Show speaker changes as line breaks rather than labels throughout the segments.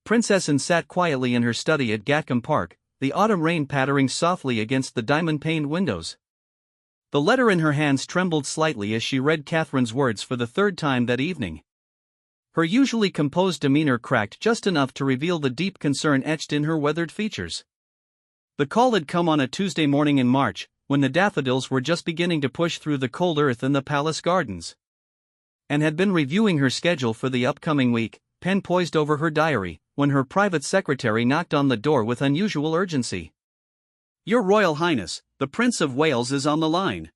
Princess Anne sat quietly in her study at Gatcombe Park, the autumn rain pattering softly against the diamond-paned windows. The letter in her hands trembled slightly as she read Catherine's words for the third time that evening. Her usually composed demeanor cracked just enough to reveal the deep concern etched in her weathered features. The call had come on a Tuesday morning in March, when the daffodils were just beginning to push through the cold earth in the palace gardens. Anne had been reviewing her schedule for the upcoming week, pen poised over her diary, when her private secretary knocked on the door with unusual urgency. "Your Royal Highness, the Prince of Wales is on the line.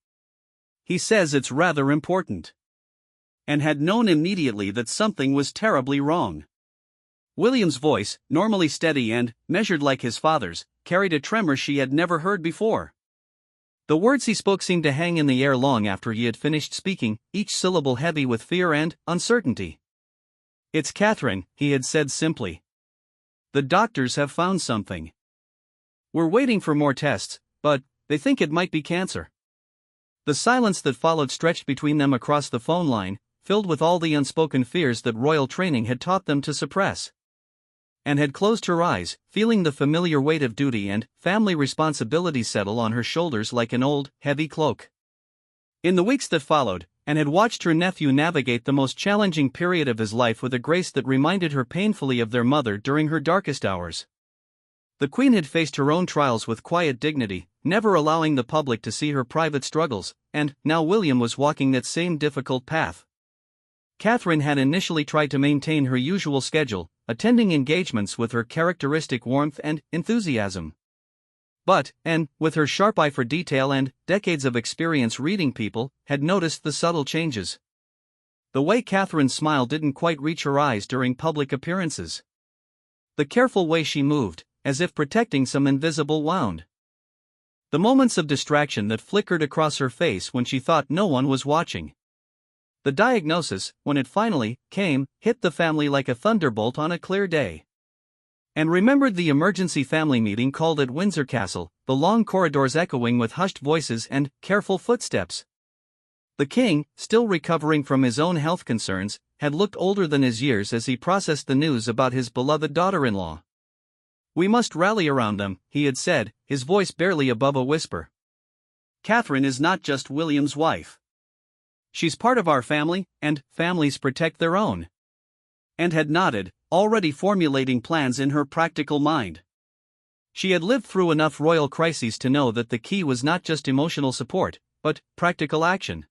He says it's rather important." Anne had known immediately that something was terribly wrong. William's voice, normally steady and measured like his father's, carried a tremor she had never heard before. The words he spoke seemed to hang in the air long after he had finished speaking, each syllable heavy with fear and uncertainty. "It's Catherine," he had said simply. "The doctors have found something. We're waiting for more tests, but they think it might be cancer." The silence that followed stretched between them across the phone line, filled with all the unspoken fears that royal training had taught them to suppress. Anne had closed her eyes, feeling the familiar weight of duty and family responsibility settle on her shoulders like an old, heavy cloak. In the weeks that followed, Anne had watched her nephew navigate the most challenging period of his life with a grace that reminded her painfully of their mother during her darkest hours. The Queen had faced her own trials with quiet dignity, never allowing the public to see her private struggles, and now William was walking that same difficult path. Catherine had initially tried to maintain her usual schedule, attending engagements with her characteristic warmth and enthusiasm. But Anne, with her sharp eye for detail and decades of experience reading people, had noticed the subtle changes. The way Catherine's smile didn't quite reach her eyes during public appearances. The careful way she moved, as if protecting some invisible wound. The moments of distraction that flickered across her face when she thought no one was watching. The diagnosis, when it finally came, hit the family like a thunderbolt on a clear day. And remembered the emergency family meeting called at Windsor Castle, the long corridors echoing with hushed voices and careful footsteps. The king, still recovering from his own health concerns, had looked older than his years as he processed the news about his beloved daughter-in-law. "We must rally around them," he had said, his voice barely above a whisper. "Catherine is not just William's wife. She's part of our family, and families protect their own." And had nodded, already formulating plans in her practical mind. She had lived through enough royal crises to know that the key was not just emotional support, but practical action.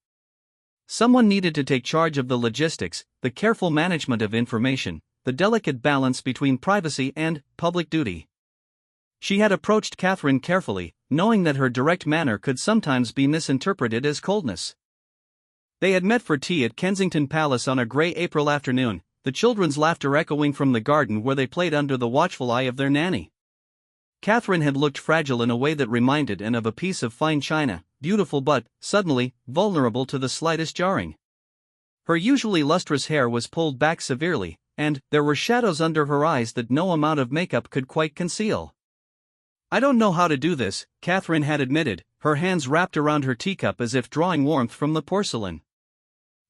Someone needed to take charge of the logistics, the careful management of information, the delicate balance between privacy and public duty. She had approached Catherine carefully, knowing that her direct manner could sometimes be misinterpreted as coldness. They had met for tea at Kensington Palace on a grey April afternoon, the children's laughter echoing from the garden where they played under the watchful eye of their nanny. Catherine had looked fragile in a way that reminded Anne of a piece of fine china, beautiful but, suddenly, vulnerable to the slightest jarring. Her usually lustrous hair was pulled back severely, and there were shadows under her eyes that no amount of makeup could quite conceal. "I don't know how to do this," Catherine had admitted, her hands wrapped around her teacup as if drawing warmth from the porcelain.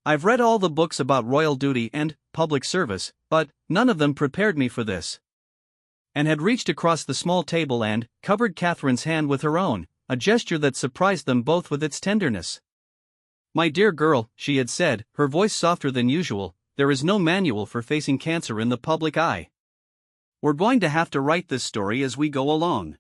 "I've read all the books about royal duty and public service, but none of them prepared me for this." And had reached across the small table and covered Catherine's hand with her own, a gesture that surprised them both with its tenderness. "My dear girl," she had said, her voice softer than usual, "there is no manual for facing cancer in the public eye. We're going to have to write this story as we go along."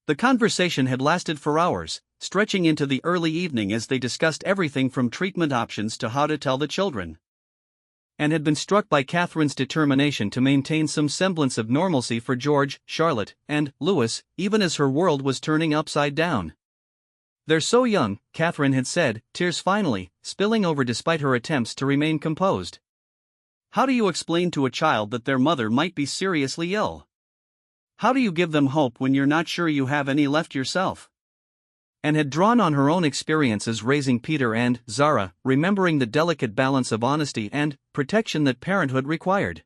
The conversation had lasted for hours, stretching into the early evening as they discussed everything from treatment options to how to tell the children. And had been struck by Catherine's determination to maintain some semblance of normalcy for George, Charlotte, and Louis, even as her world was turning upside down. "They're so young," Catherine had said, tears finally spilling over despite her attempts to remain composed. "How do you explain to a child that their mother might be seriously ill? How do you give them hope when you're not sure you have any left yourself?" And had drawn on her own experiences raising Peter and Zara, remembering the delicate balance of honesty and protection that parenthood required.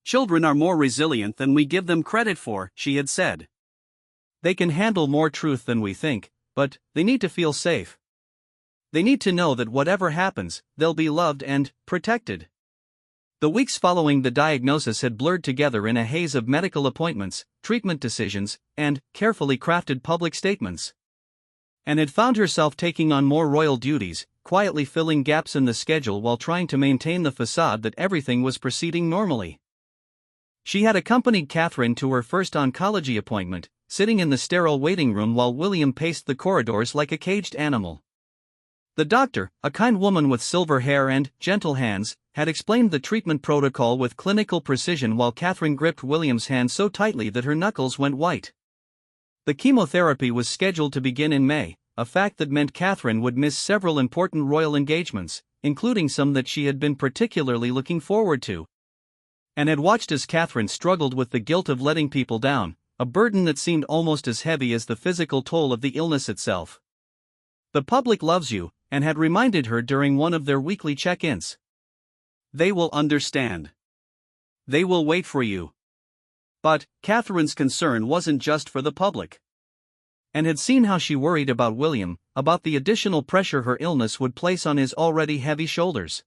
"Children are more resilient than we give them credit for," she had said. "They can handle more truth than we think, but they need to feel safe. They need to know that whatever happens, they'll be loved and protected." The weeks following the diagnosis had blurred together in a haze of medical appointments, treatment decisions, and carefully crafted public statements. Anne had found herself taking on more royal duties, quietly filling gaps in the schedule while trying to maintain the facade that everything was proceeding normally. She had accompanied Catherine to her first oncology appointment, sitting in the sterile waiting room while William paced the corridors like a caged animal. The doctor, a kind woman with silver hair and gentle hands, had explained the treatment protocol with clinical precision while Catherine gripped William's hand so tightly that her knuckles went white. The chemotherapy was scheduled to begin in May, a fact that meant Catherine would miss several important royal engagements, including some that she had been particularly looking forward to. And had watched as Catherine struggled with the guilt of letting people down, a burden that seemed almost as heavy as the physical toll of the illness itself. "The public loves you," and had reminded her during one of their weekly check-ins. "They will understand. They will wait for you." But Catherine's concern wasn't just for the public. And had seen how she worried about William, about the additional pressure her illness would place on his already heavy shoulders.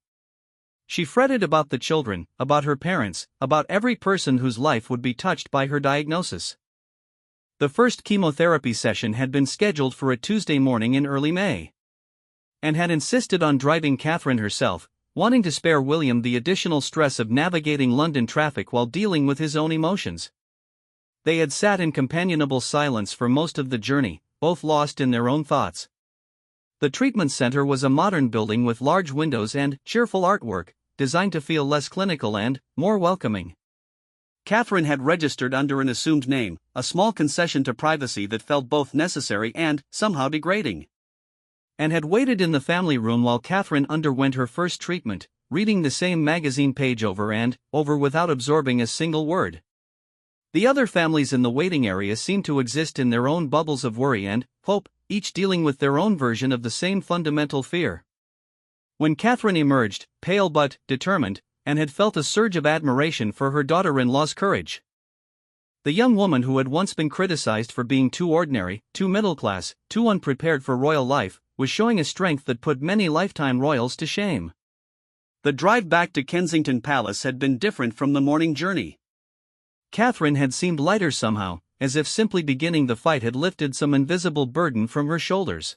She fretted about the children, about her parents, about every person whose life would be touched by her diagnosis. The first chemotherapy session had been scheduled for a Tuesday morning in early May. And had insisted on driving Catherine herself, wanting to spare William the additional stress of navigating London traffic while dealing with his own emotions. They had sat in companionable silence for most of the journey, both lost in their own thoughts. The treatment center was a modern building with large windows and cheerful artwork, designed to feel less clinical and more welcoming. Catherine had registered under an assumed name, a small concession to privacy that felt both necessary and somehow degrading. And had waited in the family room while Catherine underwent her first treatment, reading the same magazine page over and over without absorbing a single word. The other families in the waiting area seemed to exist in their own bubbles of worry and hope, each dealing with their own version of the same fundamental fear. When Catherine emerged, pale but determined, and had felt a surge of admiration for her daughter-in-law's courage. The young woman who had once been criticized for being too ordinary, too middle-class, too unprepared for royal life, was showing a strength that put many lifetime royals to shame. The drive back to Kensington Palace had been different from the morning journey. Catherine had seemed lighter somehow, as if simply beginning the fight had lifted some invisible burden from her shoulders.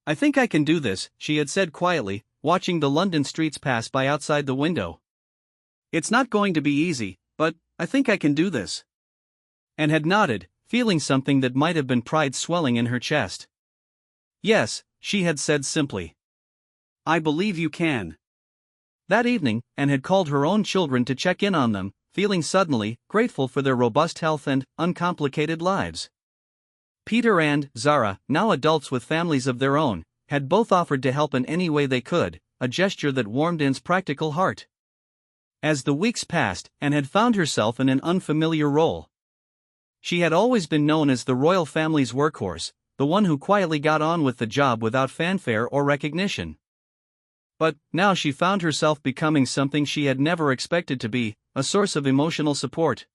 "I think I can do this," she had said quietly, watching the London streets pass by outside the window. "It's not going to be easy, but I think I can do this." And had nodded, feeling something that might have been pride swelling in her chest. "Yes," she had said simply. "I believe you can." That evening, Anne had called her own children to check in on them, feeling suddenly grateful for their robust health and uncomplicated lives. Peter and Zara, now adults with families of their own, had both offered to help in any way they could, a gesture that warmed Anne's practical heart. As the weeks passed, Anne had found herself in an unfamiliar role. She had always been known as the royal family's workhorse, the one who quietly got on with the job without fanfare or recognition. But now she found herself becoming something she had never expected to be, a source of emotional support.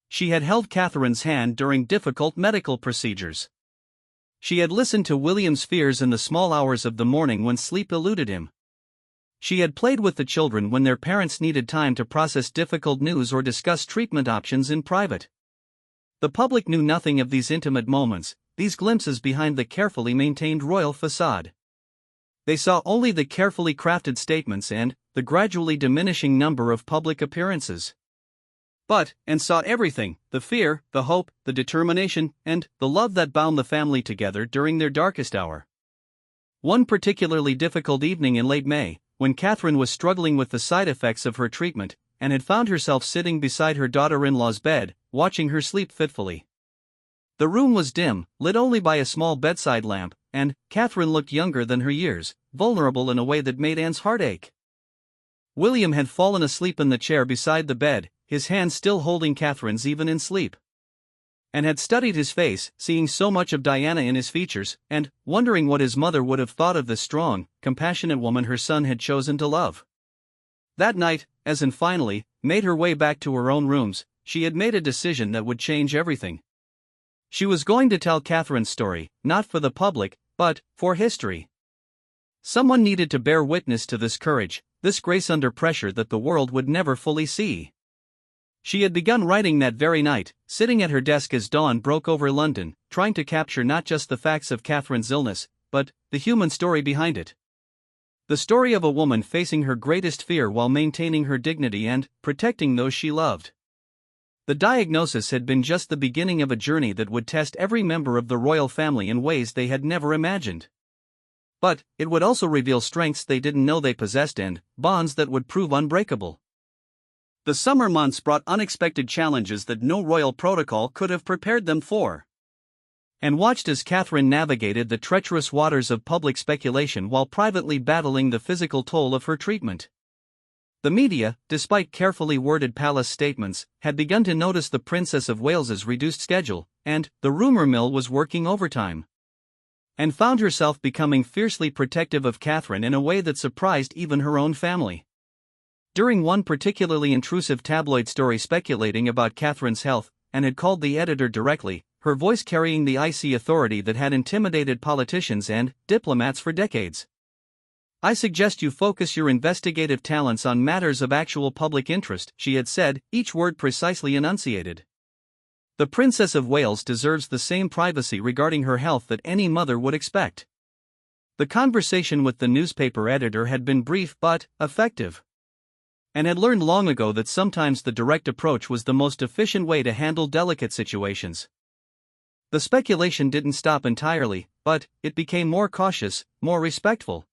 She had held Catherine's hand during difficult medical procedures. She had listened to William's fears in the small hours of the morning when sleep eluded him. She had played with the children when their parents needed time to process difficult news or discuss treatment options in private. The public knew nothing of these intimate moments, these glimpses behind the carefully maintained royal facade. They saw only the carefully crafted statements and the gradually diminishing number of public appearances. But Anne saw everything: the fear, the hope, the determination, and the love that bound the family together during their darkest hour. One particularly difficult evening in late May, when Catherine was struggling with the side effects of her treatment, and had found herself sitting beside her daughter-in-law's bed, watching her sleep fitfully. The room was dim, lit only by a small bedside lamp, and Catherine looked younger than her years, vulnerable in a way that made Anne's heart ache. William had fallen asleep in the chair beside the bed, his hand still holding Catherine's even in sleep. Anne had studied his face, seeing so much of Diana in his features, and wondering what his mother would have thought of the strong, compassionate woman her son had chosen to love. That night, as Anne finally made her way back to her own rooms, she had made a decision that would change everything. She was going to tell Catherine's story, not for the public, but for history. Someone needed to bear witness to this courage, this grace under pressure that the world would never fully see. She had begun writing that very night, sitting at her desk as dawn broke over London, trying to capture not just the facts of Catherine's illness, but the human story behind it. The story of a woman facing her greatest fear while maintaining her dignity and protecting those she loved. The diagnosis had been just the beginning of a journey that would test every member of the royal family in ways they had never imagined. But it would also reveal strengths they didn't know they possessed and bonds that would prove unbreakable. The summer months brought unexpected challenges that no royal protocol could have prepared them for. And watched as Catherine navigated the treacherous waters of public speculation while privately battling the physical toll of her treatment. The media, despite carefully worded palace statements, had begun to notice the Princess of Wales's reduced schedule, and the rumor mill was working overtime. And found herself becoming fiercely protective of Catherine in a way that surprised even her own family. During one particularly intrusive tabloid story speculating about Catherine's health, and had called the editor directly, her voice carrying the icy authority that had intimidated politicians and diplomats for decades. "I suggest you focus your investigative talents on matters of actual public interest," she had said, each word precisely enunciated. The Princess of Wales deserves the same privacy regarding her health that any mother would expect. The conversation with the newspaper editor had been brief but effective, and had learned long ago that sometimes the direct approach was the most efficient way to handle delicate situations. The speculation didn't stop entirely, but it became more cautious, more respectful.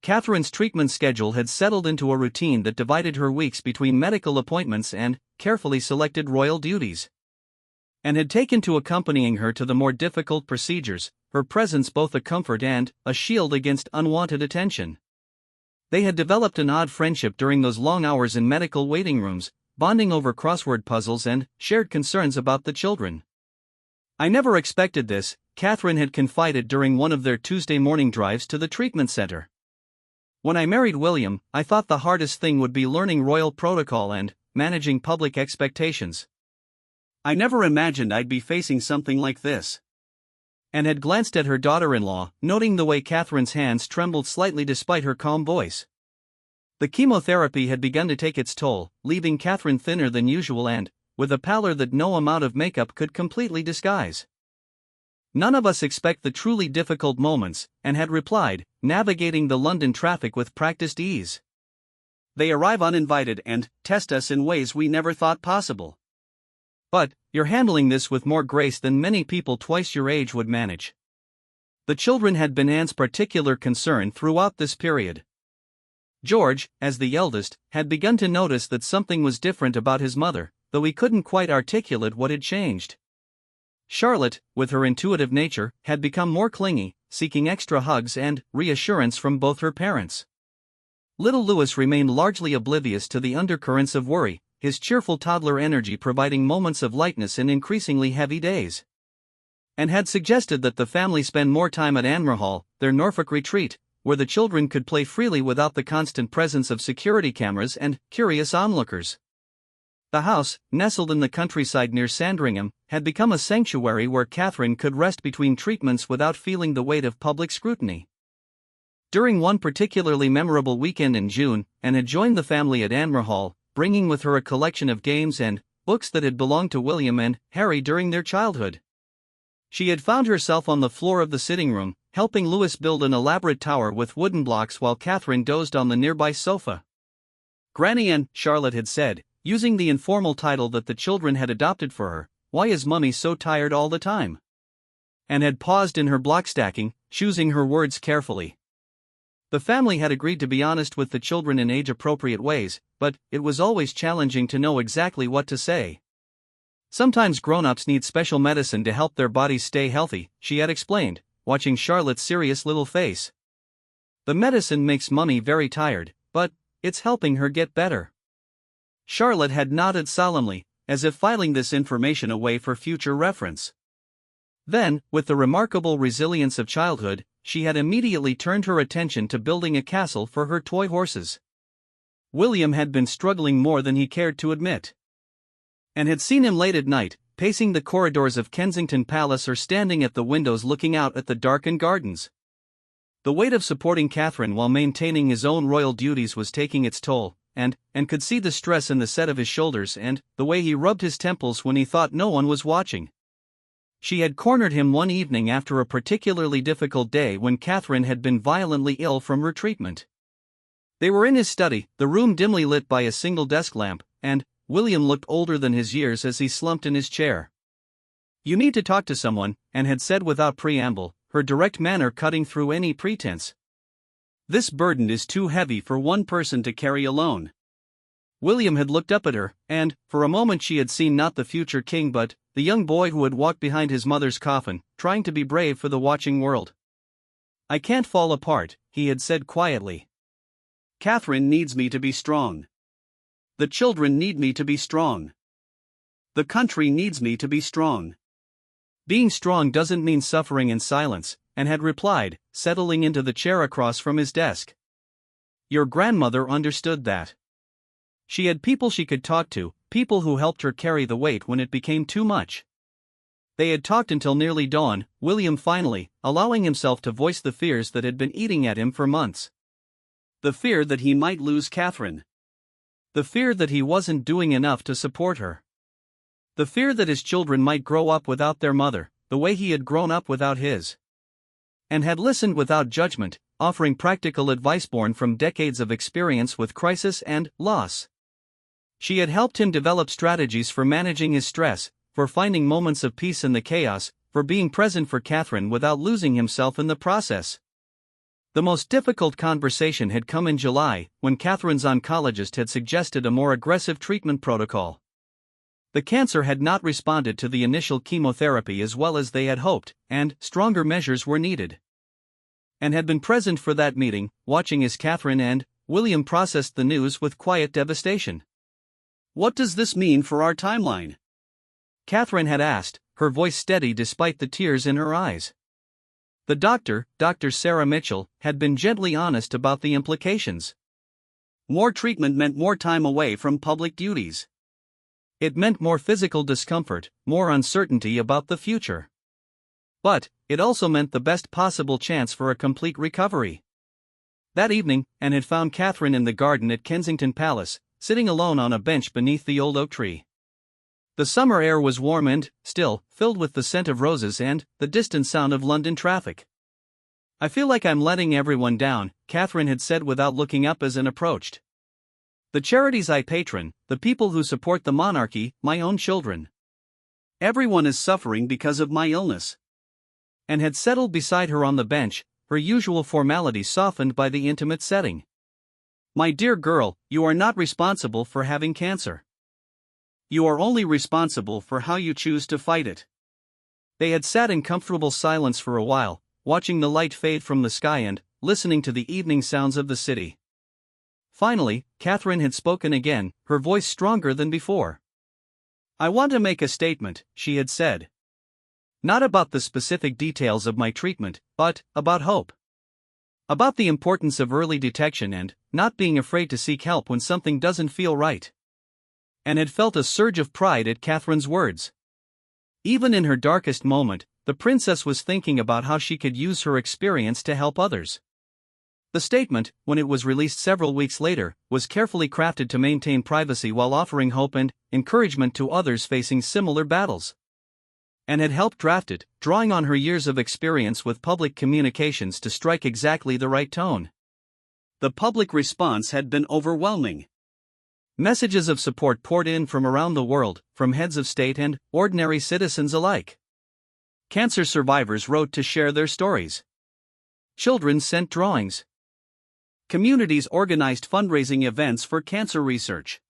Catherine's treatment schedule had settled into a routine that divided her weeks between medical appointments and carefully selected royal duties, and had taken to accompanying her to the more difficult procedures, her presence both a comfort and a shield against unwanted attention. They had developed an odd friendship during those long hours in medical waiting rooms, bonding over crossword puzzles and shared concerns about the children. "I never expected this," Catherine had confided during one of their Tuesday morning drives to the treatment center. "When I married William, I thought the hardest thing would be learning royal protocol and managing public expectations. I never imagined I'd be facing something like this." And had glanced at her daughter-in-law, noting the way Catherine's hands trembled slightly despite her calm voice. The chemotherapy had begun to take its toll, leaving Catherine thinner than usual and with a pallor that no amount of makeup could completely disguise. "None of us expect the truly difficult moments," and had replied, navigating the London traffic with practiced ease. "They arrive uninvited and test us in ways we never thought possible. But you're handling this with more grace than many people twice your age would manage." The children had been Anne's particular concern throughout this period. George, as the eldest, had begun to notice that something was different about his mother, though he couldn't quite articulate what had changed. Charlotte, with her intuitive nature, had become more clingy, seeking extra hugs and reassurance from both her parents. Little Louis remained largely oblivious to the undercurrents of worry, his cheerful toddler energy providing moments of lightness in increasingly heavy days. And had suggested that the family spend more time at Anmer Hall, their Norfolk retreat, where the children could play freely without the constant presence of security cameras and curious onlookers. The house, nestled in the countryside near Sandringham, had become a sanctuary where Catherine could rest between treatments without feeling the weight of public scrutiny. During one particularly memorable weekend in June, Anne had joined the family at Anmer Hall, bringing with her a collection of games and books that had belonged to William and Harry during their childhood. She had found herself on the floor of the sitting room, helping Louis build an elaborate tower with wooden blocks while Catherine dozed on the nearby sofa. "Granny Anne," Charlotte had said, using the informal title that the children had adopted for her, "why is Mummy so tired all the time?" And had paused in her block stacking, choosing her words carefully. The family had agreed to be honest with the children in age-appropriate ways, but it was always challenging to know exactly what to say. "Sometimes grown-ups need special medicine to help their bodies stay healthy," she had explained, watching Charlotte's serious little face. "The medicine makes Mummy very tired, but it's helping her get better." Charlotte had nodded solemnly, as if filing this information away for future reference. Then, with the remarkable resilience of childhood, she had immediately turned her attention to building a castle for her toy horses. William had been struggling more than he cared to admit, and had seen him late at night, pacing the corridors of Kensington Palace or standing at the windows looking out at the darkened gardens. The weight of supporting Catherine while maintaining his own royal duties was taking its toll, and could see the stress in the set of his shoulders and the way he rubbed his temples when he thought no one was watching. She had cornered him one evening after a particularly difficult day when Catherine had been violently ill from her treatment. They were in his study, the room dimly lit by a single desk lamp, and William looked older than his years as he slumped in his chair. "You need to talk to someone," Anne had said without preamble, her direct manner cutting through any pretense. "This burden is too heavy for one person to carry alone." William had looked up at her, and, for a moment she had seen not the future king but the young boy who had walked behind his mother's coffin, trying to be brave for the watching world. "I can't fall apart," he had said quietly. "Catherine needs me to be strong. The children need me to be strong. The country needs me to be strong." "Being strong doesn't mean suffering in silence," Anne had replied, settling into the chair across from his desk. "Your grandmother understood that. She had people she could talk to, people who helped her carry the weight when it became too much." They had talked until nearly dawn, William finally allowing himself to voice the fears that had been eating at him for months. The fear that he might lose Catherine. The fear that he wasn't doing enough to support her. The fear that his children might grow up without their mother, the way he had grown up without his. And had listened without judgment, offering practical advice born from decades of experience with crisis and loss. She had helped him develop strategies for managing his stress, for finding moments of peace in the chaos, for being present for Catherine without losing himself in the process. The most difficult conversation had come in July, when Catherine's oncologist had suggested a more aggressive treatment protocol. The cancer had not responded to the initial chemotherapy as well as they had hoped, and stronger measures were needed. And had been present for that meeting, watching as Catherine and William processed the news with quiet devastation. "What does this mean for our timeline?" Catherine had asked, her voice steady despite the tears in her eyes. The doctor, Dr. Sarah Mitchell, had been gently honest about the implications. More treatment meant more time away from public duties. It meant more physical discomfort, more uncertainty about the future. But it also meant the best possible chance for a complete recovery. That evening, Anne had found Catherine in the garden at Kensington Palace, sitting alone on a bench beneath the old oak tree. The summer air was warm and still, filled with the scent of roses and the distant sound of London traffic. "I feel like I'm letting everyone down," Catherine had said without looking up as Anne approached. "The charities I patron, the people who support the monarchy, my own children. Everyone is suffering because of my illness." And had settled beside her on the bench, her usual formality softened by the intimate setting. "My dear girl, you are not responsible for having cancer. You are only responsible for how you choose to fight it." They had sat in comfortable silence for a while, watching the light fade from the sky and listening to the evening sounds of the city. Finally, Catherine had spoken again, her voice stronger than before. "I want to make a statement," she had said. "Not about the specific details of my treatment, but about hope. About the importance of early detection and not being afraid to seek help when something doesn't feel right." And had felt a surge of pride at Catherine's words. Even in her darkest moment, the princess was thinking about how she could use her experience to help others. The statement, when it was released several weeks later, was carefully crafted to maintain privacy while offering hope and encouragement to others facing similar battles. And had helped draft it, drawing on her years of experience with public communications to strike exactly the right tone. The public response had been overwhelming. Messages of support poured in from around the world, from heads of state and ordinary citizens alike. Cancer survivors wrote to share their stories. Children sent drawings. Communities organized fundraising events for cancer research.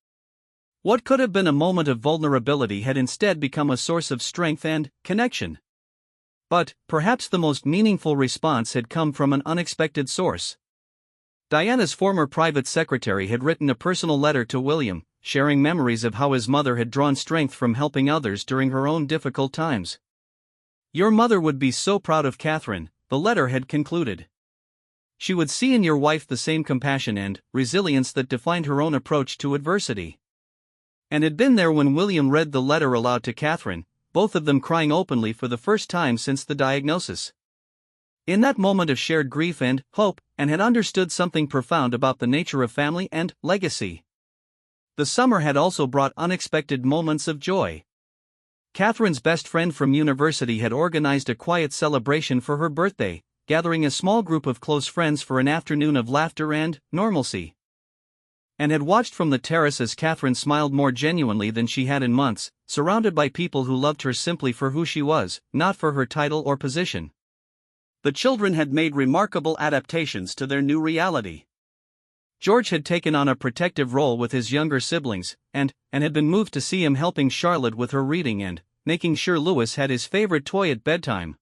What could have been a moment of vulnerability had instead become a source of strength and connection. But perhaps the most meaningful response had come from an unexpected source. Diana's former private secretary had written a personal letter to William, sharing memories of how his mother had drawn strength from helping others during her own difficult times. "Your mother would be so proud of Catherine," the letter had concluded. "She would see in your wife the same compassion and resilience that defined her own approach to adversity." And had been there when William read the letter aloud to Catherine, both of them crying openly for the first time since the diagnosis. In that moment of shared grief and hope, and had understood something profound about the nature of family and legacy. The summer had also brought unexpected moments of joy. Catherine's best friend from university had organized a quiet celebration for her birthday, gathering a small group of close friends for an afternoon of laughter and normalcy. And had watched from the terrace as Catherine smiled more genuinely than she had in months, surrounded by people who loved her simply for who she was, not for her title or position. The children had made remarkable adaptations to their new reality. George had taken on a protective role with his younger siblings, and had been moved to see him helping Charlotte with her reading and making sure Louis had his favorite toy at bedtime.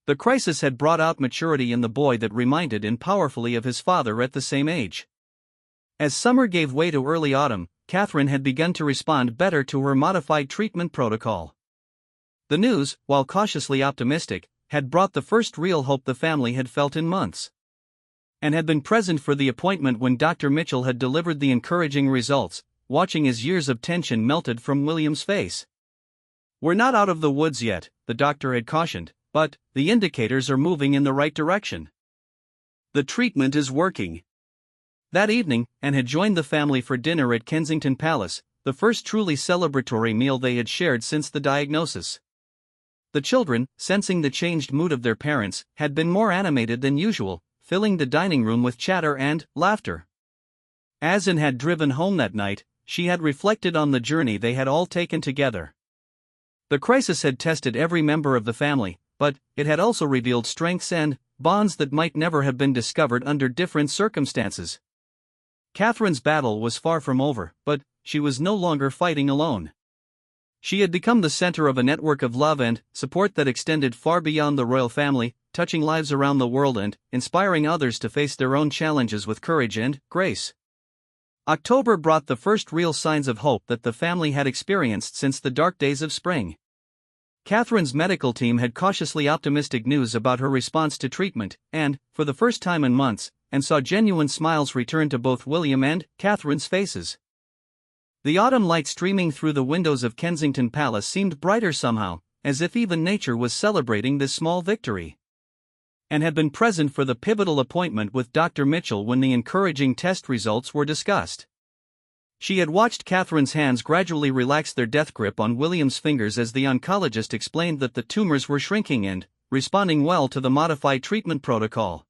The crisis had brought out maturity in the boy that reminded him powerfully of his father at the same age. As summer gave way to early autumn, Catherine had begun to respond better to her modified treatment protocol. The news, while cautiously optimistic, had brought the first real hope the family had felt in months. And had been present for the appointment when Dr. Mitchell had delivered the encouraging results, watching as years of tension melted from William's face. "We're not out of the woods yet," the doctor had cautioned, "but the indicators are moving in the right direction. The treatment is working." That evening, Anne had joined the family for dinner at Kensington Palace, the first truly celebratory meal they had shared since the diagnosis. The children, sensing the changed mood of their parents, had been more animated than usual, filling the dining room with chatter and laughter. As Anne had driven home that night, she had reflected on the journey they had all taken together. The crisis had tested every member of the family, but it had also revealed strengths and bonds that might never have been discovered under different circumstances. Catherine's battle was far from over, but she was no longer fighting alone. She had become the center of a network of love and support that extended far beyond the royal family, touching lives around the world and inspiring others to face their own challenges with courage and grace. October brought the first real signs of hope that the family had experienced since the dark days of spring. Catherine's medical team had cautiously optimistic news about her response to treatment, and, for the first time in months, saw genuine smiles return to both William and Catherine's faces. The autumn light streaming through the windows of Kensington Palace seemed brighter somehow, as if even nature was celebrating this small victory. And had been present for the pivotal appointment with Dr. Mitchell when the encouraging test results were discussed. She had watched Catherine's hands gradually relax their death grip on William's fingers as the oncologist explained that the tumors were shrinking and responding well to the modified treatment protocol.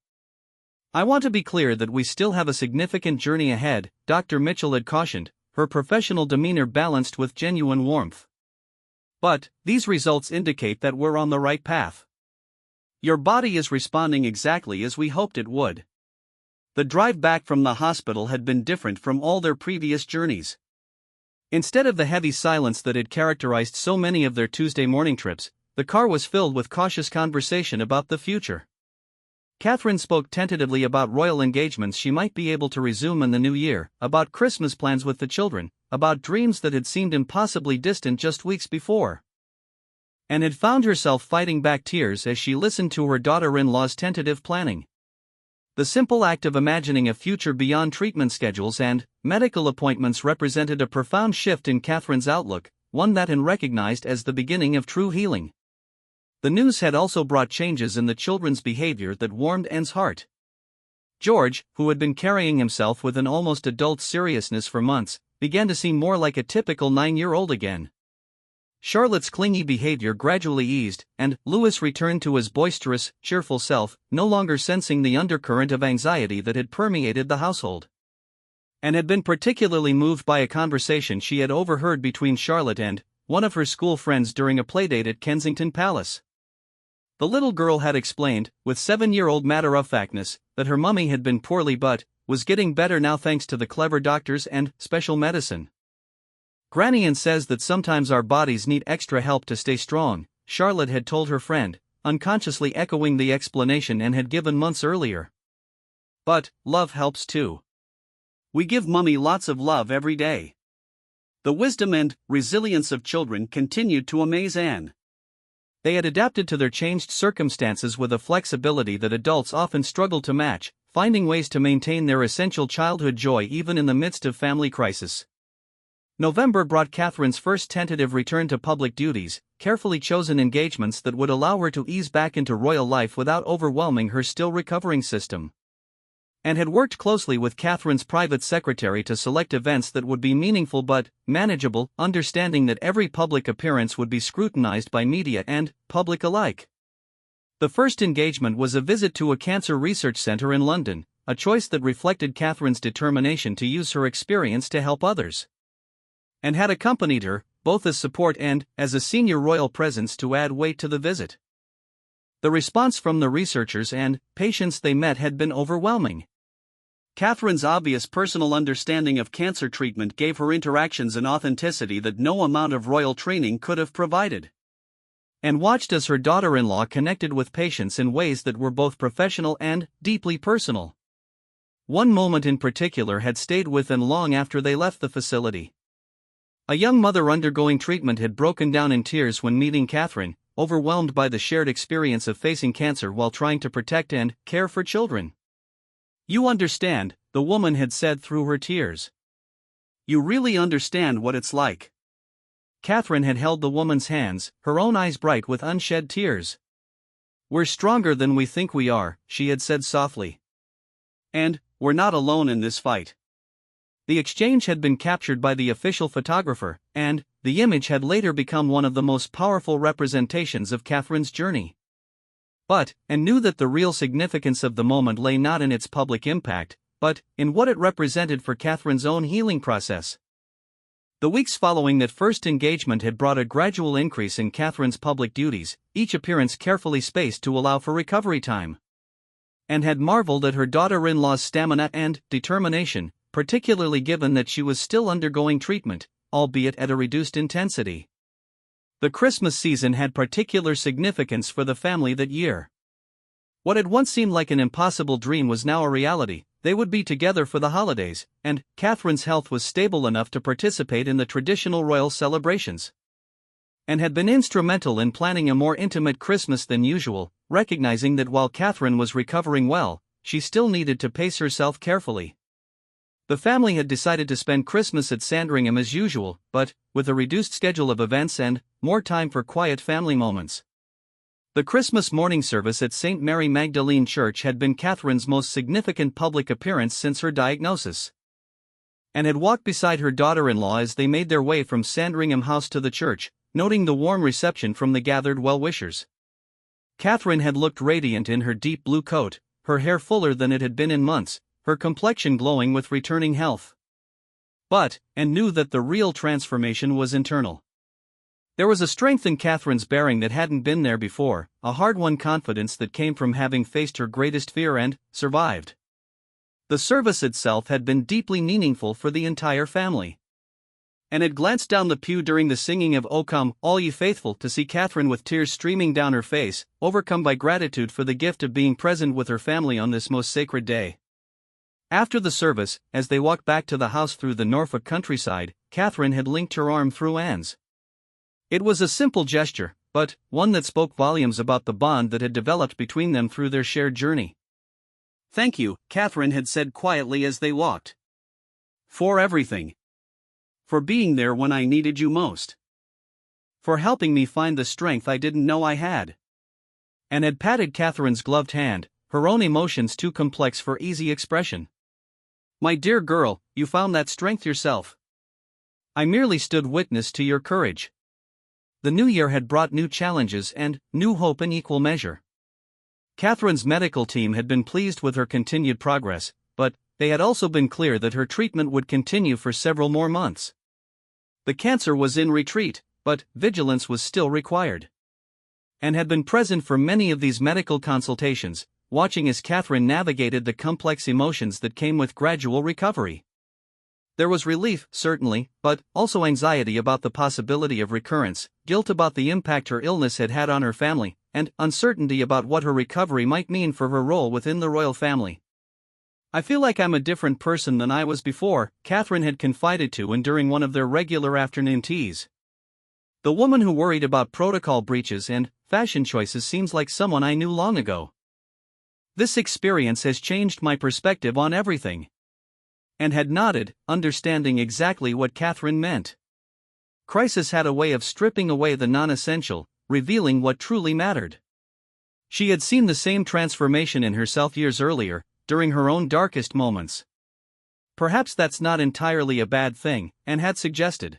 "I want to be clear that we still have a significant journey ahead," Dr. Mitchell had cautioned, her professional demeanor balanced with genuine warmth. "But these results indicate that we're on the right path. Your body is responding exactly as we hoped it would." The drive back from the hospital had been different from all their previous journeys. Instead of the heavy silence that had characterized so many of their Tuesday morning trips, the car was filled with cautious conversation about the future. Catherine spoke tentatively about royal engagements she might be able to resume in the new year, about Christmas plans with the children, about dreams that had seemed impossibly distant just weeks before. And had found herself fighting back tears as she listened to her daughter-in-law's tentative planning. The simple act of imagining a future beyond treatment schedules and medical appointments represented a profound shift in Catherine's outlook, one that Anne recognized as the beginning of true healing. The news had also brought changes in the children's behavior that warmed Anne's heart. George, who had been carrying himself with an almost adult seriousness for months, began to seem more like a typical 9-year-old again. Charlotte's clingy behavior gradually eased, and Louis returned to his boisterous, cheerful self, no longer sensing the undercurrent of anxiety that had permeated the household. Anne had been particularly moved by a conversation she had overheard between Charlotte and one of her school friends during a playdate at Kensington Palace. The little girl had explained, with 7-year-old matter-of-factness, that her mummy had been poorly but was getting better now thanks to the clever doctors and special medicine. "Granny Anne says that sometimes our bodies need extra help to stay strong," Charlotte had told her friend, unconsciously echoing the explanation Anne had given months earlier. "But love helps too. We give Mummy lots of love every day." The wisdom and resilience of children continued to amaze Anne. They had adapted to their changed circumstances with a flexibility that adults often struggle to match, finding ways to maintain their essential childhood joy even in the midst of family crisis. November brought Catherine's first tentative return to public duties, carefully chosen engagements that would allow her to ease back into royal life without overwhelming her still recovering system. And had worked closely with Catherine's private secretary to select events that would be meaningful but manageable, understanding that every public appearance would be scrutinized by media and public alike. The first engagement was a visit to a cancer research center in London, a choice that reflected Catherine's determination to use her experience to help others. And had accompanied her, both as support and as a senior royal presence to add weight to the visit. The response from the researchers and patients they met had been overwhelming. Catherine's obvious personal understanding of cancer treatment gave her interactions an authenticity that no amount of royal training could have provided. And watched as her daughter-in-law connected with patients in ways that were both professional and deeply personal. One moment in particular had stayed with them long after they left the facility. A young mother undergoing treatment had broken down in tears when meeting Catherine, overwhelmed by the shared experience of facing cancer while trying to protect and care for children. "You understand," the woman had said through her tears. "You really understand what it's like." Catherine had held the woman's hands, her own eyes bright with unshed tears. "We're stronger than we think we are," she had said softly. "And we're not alone in this fight." The exchange had been captured by the official photographer, and the image had later become one of the most powerful representations of Catherine's journey. And knew that the real significance of the moment lay not in its public impact, but in what it represented for Catherine's own healing process. The weeks following that first engagement had brought a gradual increase in Catherine's public duties, each appearance carefully spaced to allow for recovery time. And had marveled at her daughter-in-law's stamina and determination, particularly given that she was still undergoing treatment, albeit at a reduced intensity. The Christmas season had particular significance for the family that year. What had once seemed like an impossible dream was now a reality. They would be together for the holidays, and Catherine's health was stable enough to participate in the traditional royal celebrations. And had been instrumental in planning a more intimate Christmas than usual, recognizing that while Catherine was recovering well, she still needed to pace herself carefully. The family had decided to spend Christmas at Sandringham as usual, but with a reduced schedule of events and more time for quiet family moments. The Christmas morning service at St. Mary Magdalene Church had been Catherine's most significant public appearance since her diagnosis. And had walked beside her daughter-in-law as they made their way from Sandringham House to the church, noting the warm reception from the gathered well-wishers. Catherine had looked radiant in her deep blue coat, her hair fuller than it had been in months, her complexion glowing with returning health. And knew that the real transformation was internal. There was a strength in Catherine's bearing that hadn't been there before, a hard-won confidence that came from having faced her greatest fear and survived. The service itself had been deeply meaningful for the entire family. And had glanced down the pew during the singing of "O Come, All Ye Faithful" to see Catherine with tears streaming down her face, overcome by gratitude for the gift of being present with her family on this most sacred day. After the service, as they walked back to the house through the Norfolk countryside, Catherine had linked her arm through Anne's. It was a simple gesture, but one that spoke volumes about the bond that had developed between them through their shared journey. "Thank you," Catherine had said quietly as they walked. "For everything. For being there when I needed you most. For helping me find the strength I didn't know I had." And had patted Catherine's gloved hand, her own emotions too complex for easy expression. "My dear girl, you found that strength yourself. I merely stood witness to your courage." The new year had brought new challenges and new hope in equal measure. Catherine's medical team had been pleased with her continued progress, but they had also been clear that her treatment would continue for several more months. The cancer was in retreat, but vigilance was still required. And had been present for many of these medical consultations, watching as Catherine navigated the complex emotions that came with gradual recovery. There was relief, certainly, but also anxiety about the possibility of recurrence, guilt about the impact her illness had had on her family, and uncertainty about what her recovery might mean for her role within the royal family. "I feel like I'm a different person than I was before," Catherine had confided to Anne during one of their regular afternoon teas. "The woman who worried about protocol breaches and fashion choices seems like someone I knew long ago. This experience has changed my perspective on everything." and had nodded, understanding exactly what Catherine meant. Crisis had a way of stripping away the non-essential, revealing what truly mattered. She had seen the same transformation in herself years earlier, during her own darkest moments. Perhaps that's not entirely a bad thing, Anne had suggested.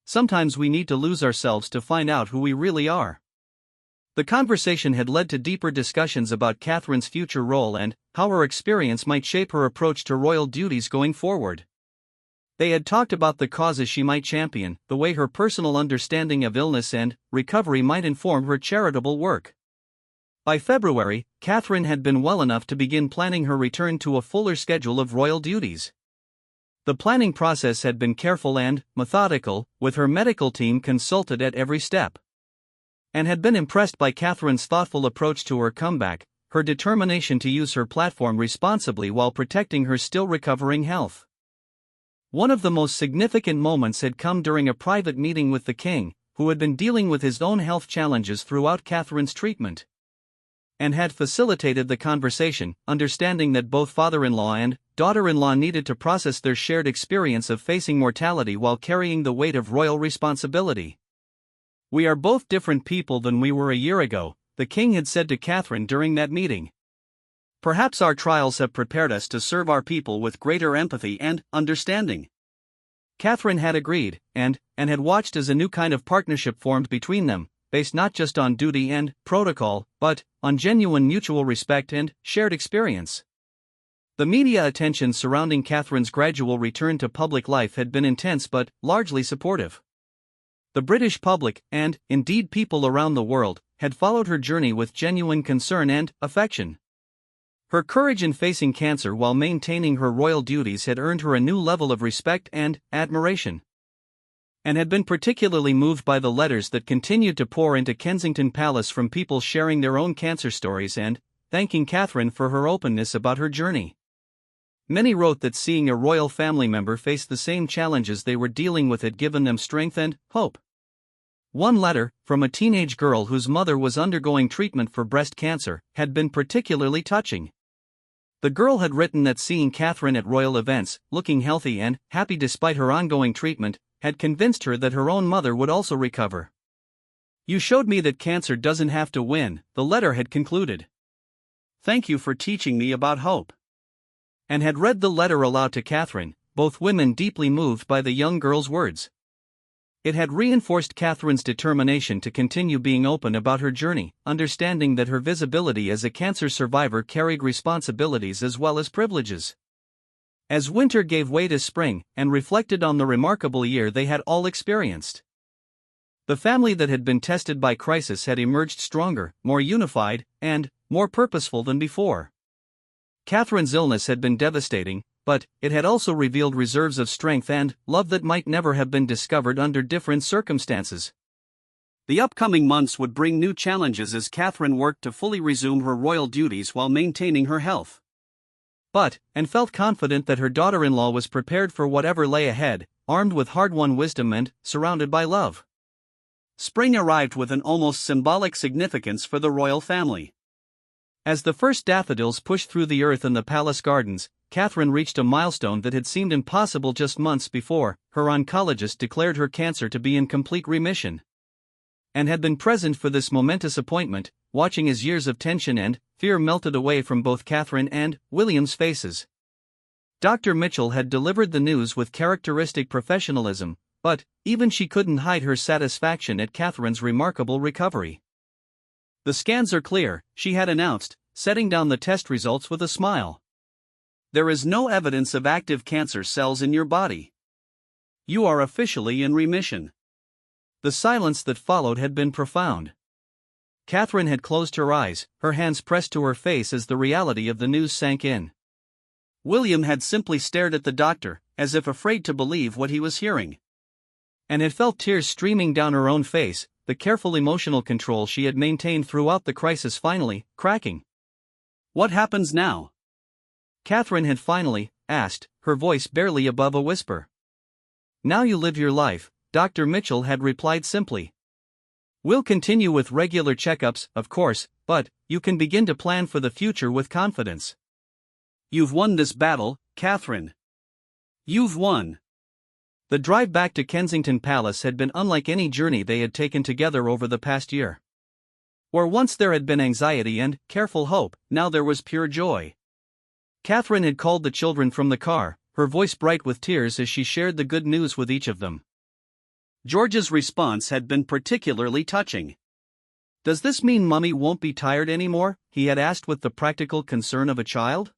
Sometimes we need to lose ourselves to find out who we really are. The conversation had led to deeper discussions about Catherine's future role and how her experience might shape her approach to royal duties going forward. They had talked about the causes she might champion, the way her personal understanding of illness and recovery might inform her charitable work. By February, Catherine had been well enough to begin planning her return to a fuller schedule of royal duties. The planning process had been careful and methodical, with her medical team consulted at every step. Anne had been impressed by Catherine's thoughtful approach to her comeback, her determination to use her platform responsibly while protecting her still recovering health. One of the most significant moments had come during a private meeting with the king, who had been dealing with his own health challenges throughout Catherine's treatment. And had facilitated the conversation, understanding that both father-in-law and daughter-in-law needed to process their shared experience of facing mortality while carrying the weight of royal responsibility. "We are both different people than we were a year ago," the king had said to Catherine during that meeting. "Perhaps our trials have prepared us to serve our people with greater empathy and understanding." Catherine had agreed, and had watched as a new kind of partnership formed between them, based not just on duty and protocol, but on genuine mutual respect and shared experience. The media attention surrounding Catherine's gradual return to public life had been intense but largely supportive. The British public, and indeed people around the world, had followed her journey with genuine concern and affection. Her courage in facing cancer while maintaining her royal duties had earned her a new level of respect and admiration. And had been particularly moved by the letters that continued to pour into Kensington Palace from people sharing their own cancer stories and thanking Catherine for her openness about her journey. Many wrote that seeing a royal family member face the same challenges they were dealing with had given them strength and hope. One letter, from a teenage girl whose mother was undergoing treatment for breast cancer, had been particularly touching. The girl had written that seeing Catherine at royal events, looking healthy and happy despite her ongoing treatment, had convinced her that her own mother would also recover. "You showed me that cancer doesn't have to win," the letter had concluded. "Thank you for teaching me about hope." And had read the letter aloud to Catherine, both women deeply moved by the young girl's words. It had reinforced Catherine's determination to continue being open about her journey, understanding that her visibility as a cancer survivor carried responsibilities as well as privileges. As winter gave way to spring, and reflected on the remarkable year they had all experienced, the family that had been tested by crisis had emerged stronger, more unified, and more purposeful than before. Catherine's illness had been devastating, but it had also revealed reserves of strength and love that might never have been discovered under different circumstances. The upcoming months would bring new challenges as Catherine worked to fully resume her royal duties while maintaining her health. And felt confident that her daughter-in-law was prepared for whatever lay ahead, armed with hard-won wisdom and surrounded by love. Spring arrived with an almost symbolic significance for the royal family. As the first daffodils pushed through the earth in the palace gardens, Catherine reached a milestone that had seemed impossible just months before. Her oncologist declared her cancer to be in complete remission. And had been present for this momentous appointment, watching as years of tension and fear melted away from both Catherine and William's faces. Dr. Mitchell had delivered the news with characteristic professionalism, but even she couldn't hide her satisfaction at Catherine's remarkable recovery. "The scans are clear," she had announced, setting down the test results with a smile. "There is no evidence of active cancer cells in your body. You are officially in remission." The silence that followed had been profound. Catherine had closed her eyes, her hands pressed to her face as the reality of the news sank in. William had simply stared at the doctor, as if afraid to believe what he was hearing. And had felt tears streaming down her own face, the careful emotional control she had maintained throughout the crisis finally cracking. "What happens now?" Catherine had finally asked, her voice barely above a whisper. "Now you live your life," Dr. Mitchell had replied simply. "We'll continue with regular checkups, of course, but you can begin to plan for the future with confidence. You've won this battle, Catherine. You've won. The drive back to Kensington Palace had been unlike any journey they had taken together over the past year. Where once there had been anxiety and careful hope, now there was pure joy. Catherine had called the children from the car, her voice bright with tears as she shared the good news with each of them. George's response had been particularly touching. "Does this mean Mummy won't be tired anymore?" he had asked with the practical concern of a child.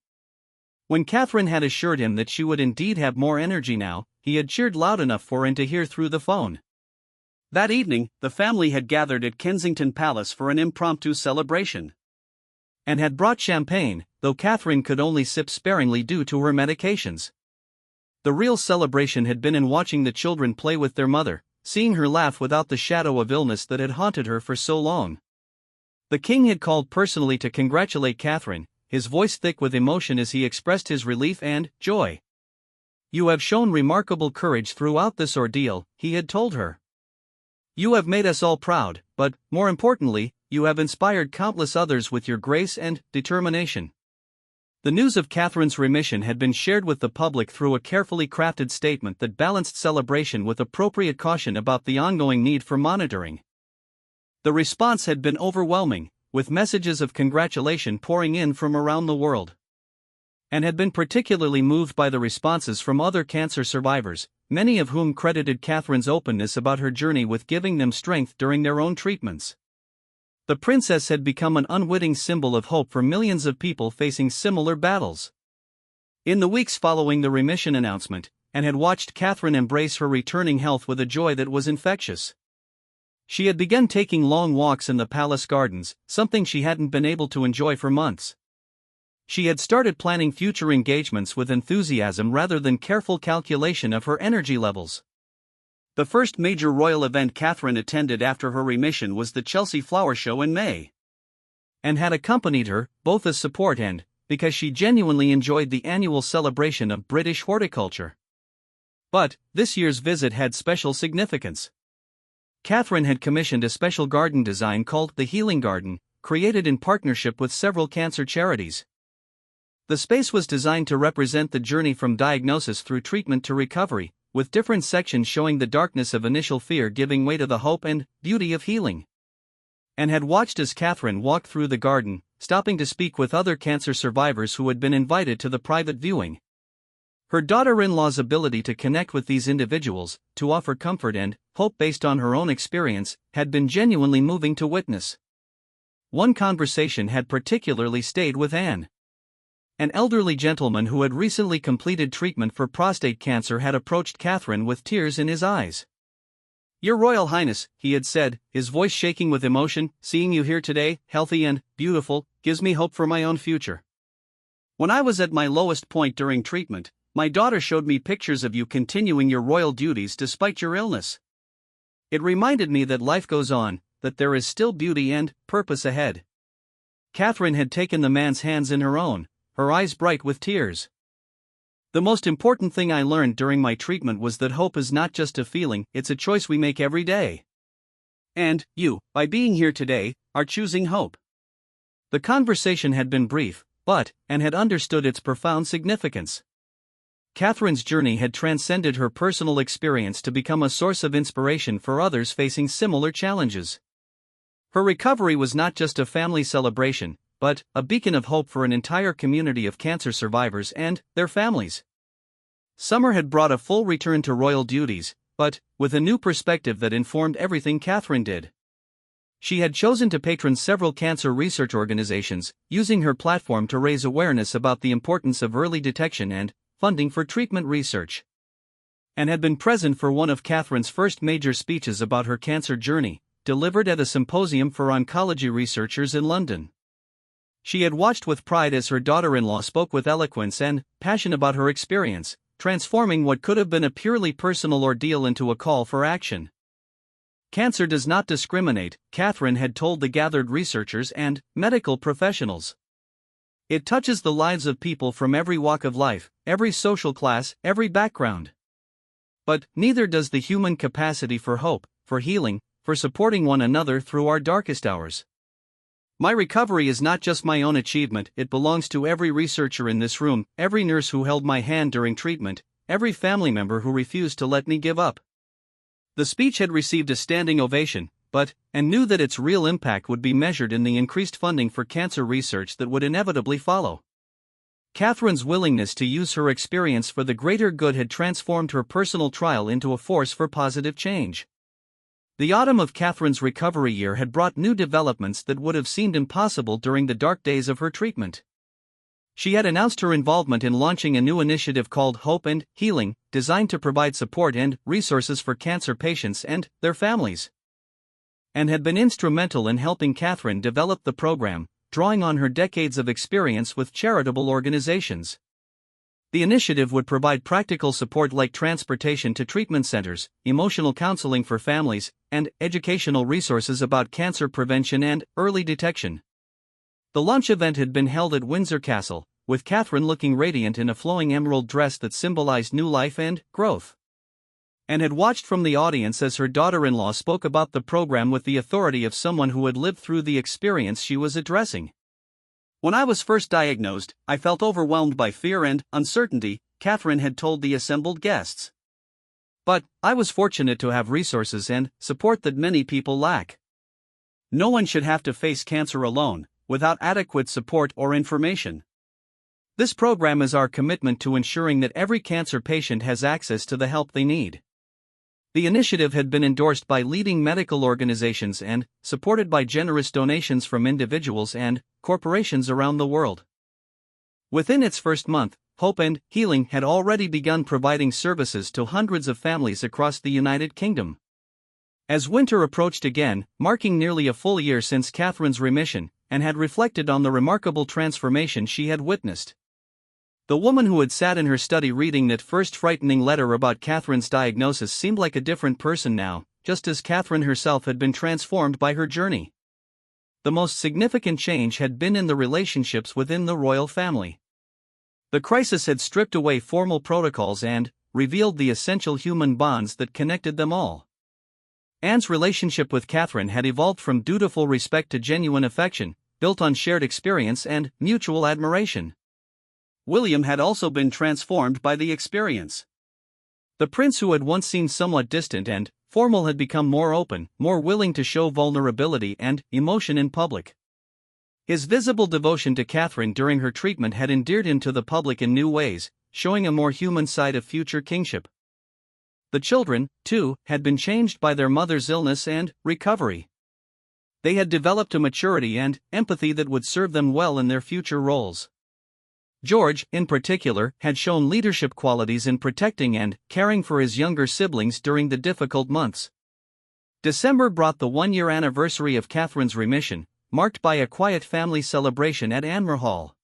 When Catherine had assured him that she would indeed have more energy now, he had cheered loud enough for Anne to hear through the phone. That evening, the family had gathered at Kensington Palace for an impromptu celebration. And had brought champagne, though Catherine could only sip sparingly due to her medications. The real celebration had been in watching the children play with their mother, seeing her laugh without the shadow of illness that had haunted her for so long. The king had called personally to congratulate Catherine, his voice thick with emotion as he expressed his relief and joy. "You have shown remarkable courage throughout this ordeal," he had told her. "You have made us all proud, but, more importantly, you have inspired countless others with your grace and determination." The news of Catherine's remission had been shared with the public through a carefully crafted statement that balanced celebration with appropriate caution about the ongoing need for monitoring. The response had been overwhelming, with messages of congratulation pouring in from around the world. And had been particularly moved by the responses from other cancer survivors, many of whom credited Catherine's openness about her journey with giving them strength during their own treatments. The princess had become an unwitting symbol of hope for millions of people facing similar battles. In the weeks following the remission announcement, Anne had watched Catherine embrace her returning health with a joy that was infectious. She had begun taking long walks in the palace gardens, something she hadn't been able to enjoy for months. She had started planning future engagements with enthusiasm rather than careful calculation of her energy levels. The first major royal event Catherine attended after her remission was the Chelsea Flower Show in May. Anne had accompanied her, both as support and because she genuinely enjoyed the annual celebration of British horticulture. But this year's visit had special significance. Catherine had commissioned a special garden design called the Healing Garden, created in partnership with several cancer charities. The space was designed to represent the journey from diagnosis through treatment to recovery, with different sections showing the darkness of initial fear giving way to the hope and beauty of healing. Anne had watched as Catherine walked through the garden, stopping to speak with other cancer survivors who had been invited to the private viewing. Her daughter-in-law's ability to connect with these individuals, to offer comfort and hope based on her own experience, had been genuinely moving to witness. One conversation had particularly stayed with Anne. An elderly gentleman who had recently completed treatment for prostate cancer had approached Catherine with tears in his eyes. "Your Royal Highness," he had said, his voice shaking with emotion, "seeing you here today, healthy and beautiful, gives me hope for my own future. When I was at my lowest point during treatment, my daughter showed me pictures of you continuing your royal duties despite your illness. It reminded me that life goes on, that there is still beauty and purpose ahead." Catherine had taken the man's hands in her own, her eyes bright with tears. "The most important thing I learned during my treatment was that hope is not just a feeling, it's a choice we make every day. And you, by being here today, are choosing hope." The conversation had been brief, and had understood its profound significance. Catherine's journey had transcended her personal experience to become a source of inspiration for others facing similar challenges. Her recovery was not just a family celebration, but a beacon of hope for an entire community of cancer survivors and their families. Summer had brought a full return to royal duties, but with a new perspective that informed everything Catherine did. She had chosen to patron several cancer research organizations, using her platform to raise awareness about the importance of early detection and funding for treatment research. And had been present for one of Catherine's first major speeches about her cancer journey, delivered at a symposium for oncology researchers in London. She had watched with pride as her daughter-in-law spoke with eloquence and passion about her experience, transforming what could have been a purely personal ordeal into a call for action. Cancer does not discriminate, Catherine had told the gathered researchers and medical professionals. It touches the lives of people from every walk of life, every social class, every background. But neither does the human capacity for hope, for healing, for supporting one another through our darkest hours. My recovery is not just my own achievement, it belongs to every researcher in this room, every nurse who held my hand during treatment, every family member who refused to let me give up. The speech had received a standing ovation, and knew that its real impact would be measured in the increased funding for cancer research that would inevitably follow. Catherine's willingness to use her experience for the greater good had transformed her personal trial into a force for positive change. The autumn of Catherine's recovery year had brought new developments that would have seemed impossible during the dark days of her treatment. She had announced her involvement in launching a new initiative called Hope and Healing, designed to provide support and resources for cancer patients and their families, and had been instrumental in helping Catherine develop the program, drawing on her decades of experience with charitable organizations. The initiative would provide practical support like transportation to treatment centers, emotional counseling for families, and educational resources about cancer prevention and early detection. The launch event had been held at Windsor Castle, with Catherine looking radiant in a flowing emerald dress that symbolized new life and growth, and had watched from the audience as her daughter-in-law spoke about the program with the authority of someone who had lived through the experience she was addressing. "When I was first diagnosed, I felt overwhelmed by fear and uncertainty," Catherine had told the assembled guests. "But I was fortunate to have resources and support that many people lack. No one should have to face cancer alone, without adequate support or information. This program is our commitment to ensuring that every cancer patient has access to the help they need." The initiative had been endorsed by leading medical organizations and supported by generous donations from individuals and corporations around the world. Within its first month, Hope and Healing had already begun providing services to hundreds of families across the United Kingdom. As winter approached again, marking nearly a full year since Catherine's remission, and had reflected on the remarkable transformation she had witnessed. The woman who had sat in her study reading that first frightening letter about Catherine's diagnosis seemed like a different person now, just as Catherine herself had been transformed by her journey. The most significant change had been in the relationships within the royal family. The crisis had stripped away formal protocols and revealed the essential human bonds that connected them all. Anne's relationship with Catherine had evolved from dutiful respect to genuine affection, built on shared experience and mutual admiration. William had also been transformed by the experience. The prince, who had once seemed somewhat distant and formal, had become more open, more willing to show vulnerability and emotion in public. His visible devotion to Catherine during her treatment had endeared him to the public in new ways, showing a more human side of future kingship. The children, too, had been changed by their mother's illness and recovery. They had developed a maturity and empathy that would serve them well in their future roles. George, in particular, had shown leadership qualities in protecting and caring for his younger siblings during the difficult months. December brought the one-year anniversary of Catherine's remission, marked by a quiet family celebration at Anmer Hall.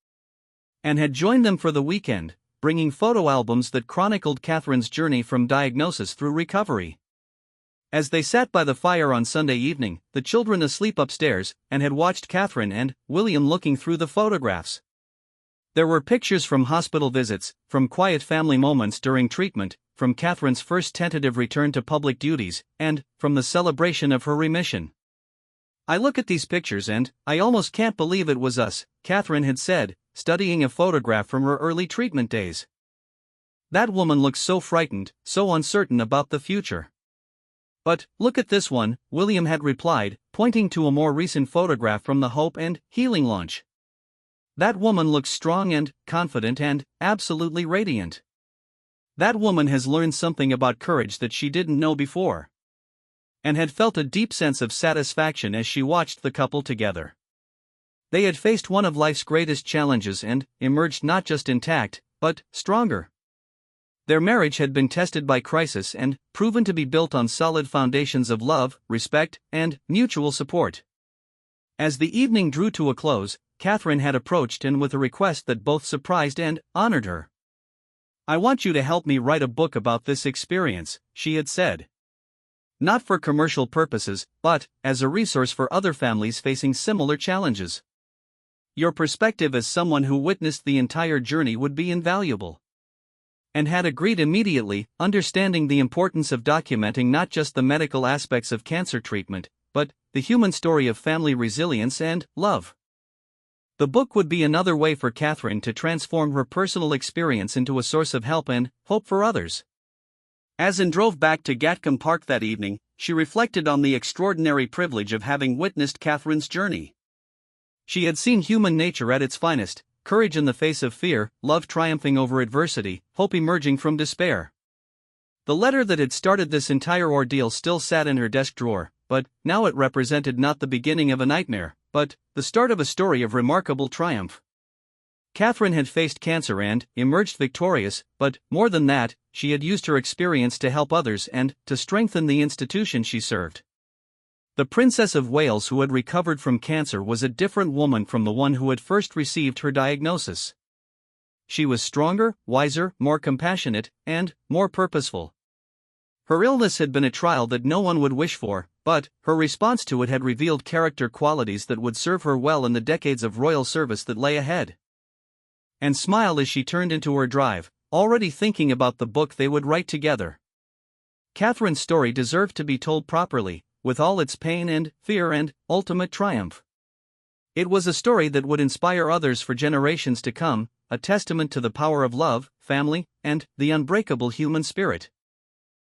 Anne had joined them for the weekend, bringing photo albums that chronicled Catherine's journey from diagnosis through recovery. As they sat by the fire on Sunday evening, the children asleep upstairs, and had watched Catherine and William looking through the photographs. There were pictures from hospital visits, from quiet family moments during treatment, from Catherine's first tentative return to public duties, and from the celebration of her remission. "I look at these pictures and I almost can't believe it was us," Catherine had said, studying a photograph from her early treatment days. "That woman looks so frightened, so uncertain about the future." "But look at this one," William had replied, pointing to a more recent photograph from the Hope and Healing launch. "That woman looks strong and confident and absolutely radiant. That woman has learned something about courage that she didn't know before." And had felt a deep sense of satisfaction as she watched the couple together. They had faced one of life's greatest challenges and emerged not just intact, but stronger. Their marriage had been tested by crisis and proven to be built on solid foundations of love, respect, and mutual support. As the evening drew to a close, Catherine had approached Anne with a request that both surprised and honored her. "I want you to help me write a book about this experience," she had said. "Not for commercial purposes, but as a resource for other families facing similar challenges. Your perspective as someone who witnessed the entire journey would be invaluable." And had agreed immediately, understanding the importance of documenting not just the medical aspects of cancer treatment, but the human story of family resilience and love. The book would be another way for Catherine to transform her personal experience into a source of help and hope for others. As Anne drove back to Gatcombe Park that evening, she reflected on the extraordinary privilege of having witnessed Catherine's journey. She had seen human nature at its finest, courage in the face of fear, love triumphing over adversity, hope emerging from despair. The letter that had started this entire ordeal still sat in her desk drawer, but now it represented not the beginning of a nightmare, but the start of a story of remarkable triumph. Catherine had faced cancer and emerged victorious, but more than that, she had used her experience to help others and to strengthen the institution she served. The Princess of Wales who had recovered from cancer was a different woman from the one who had first received her diagnosis. She was stronger, wiser, more compassionate, and more purposeful. Her illness had been a trial that no one would wish for, but her response to it had revealed character qualities that would serve her well in the decades of royal service that lay ahead. And smiled as she turned into her drive, already thinking about the book they would write together. Catherine's story deserved to be told properly, with all its pain and fear and ultimate triumph. It was a story that would inspire others for generations to come, a testament to the power of love, family, and the unbreakable human spirit.